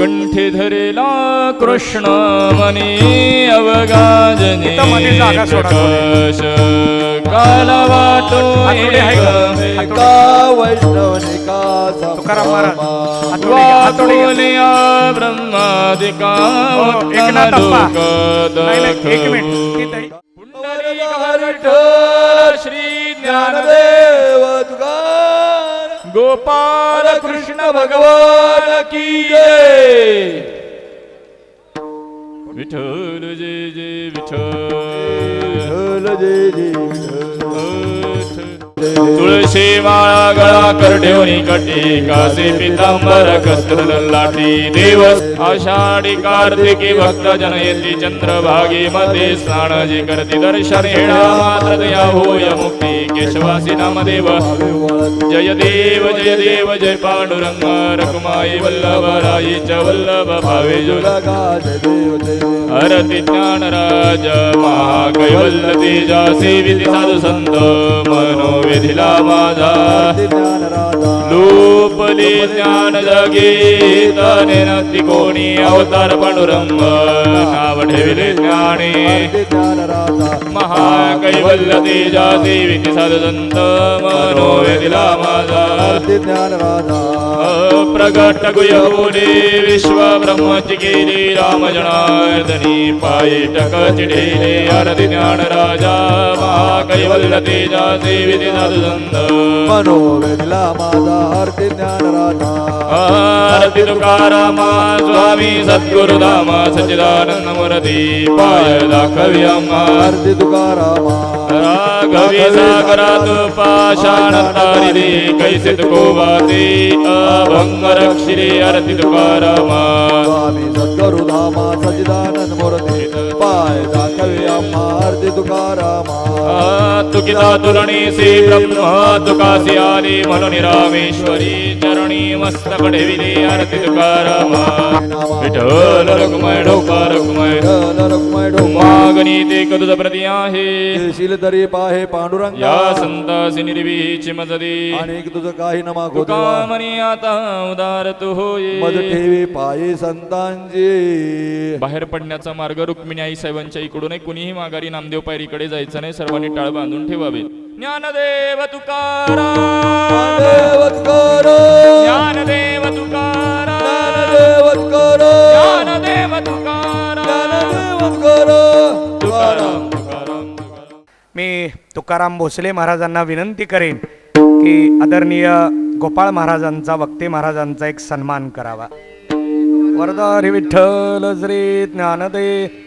कंठी धरेला कृष्ण मनी अवगाजनी प्रकाश काला वाटो का वैष्णवनिका वाटोलिया ब्रह्मादिका श्री ज्ञानदेव तुकार गोपाल कृष्ण भगवान की जय विठ्ठल जय जय विठ्ठल जय जय तुळशी माळा गळा करडेवणी कटी कासे पितांबर कस्त्र लाटी दिवस आषाढी कार्तिकी भक्त जन येती चंद्रभागी मध्ये स्नान जे करती दर्शन हेळा मात्र दया होय मुक्ती केशवासी नामदेव जय देव जय पांडुरंग रकुमाई वल्लभ राईच वल्लभ भावे जुलगा हरति ज्ञान राज महाकैवल्य तेजा सेविती साधू संत मनोविधिला माझा लोपले ज्ञान जगे तने नती कोणी अवतार पांडुरंग नाव ठेविले ज्ञानी महाकैवल्य तेजा सेविती साधू संत मनोविधिला माझा प्रगट गुयवले विश्व ब्रह्मची केली राम जनार्दनी पायी टक चिढेले आरती ज्ञान राजा महाकैवल्य तेजा सेविती साधू संत मनोवेदला माझा आरती ज्ञान राजा आरती तुकारामा स्वामी सद्गुरुधाम सच्चिदानंद मूर्ती पाय दाखवी आम्हा आरती तुकारामा राघवी सागरात पाषाण तारिले कैसे तुकोबाते अभंग रक्षिले आरती तुकारामा स्वामी सद्गुरुधामा सच्चिदानंद मूर्ती पाय दाखवी आम्हा आरती तुकारामा तुकिता तुलणी से ब्रह्म तुकासी आले म्हणून रामेश्वरी चरणी मस्तक ठेविले आरती तुकारामा विठ्ठल रखुमाय ढोका रखुमाय मागणी ते कदुज प्रती आहे शील तरी पाहे पांडुरंग या संतासी निर्वीची मजदी अनेक तुझ काही न मागो तुकामणी आता उदार तू होय मज ठेवी पाये संतांची बाहेर पडण्याचा मार्ग रुक्मिणी आई साहेबांच्या इकडून कुणीही माघारी नामदेव पायरीकडे जायचं नाही, सर्वांनी टाळ बांधून ठेवावे. ज्ञानदेव तुकाराम ज्ञानदेव तुकाराम ज्ञानदेव तुकाराम. मी तुकाराम भोसले महाराजांना विनंती करेन की आदरणीय गोपाळ महाराजांचा वक्ते महाराजांचा एक सन्मान करावा. वरदा हरी विठ्ठल श्री ज्ञानदेव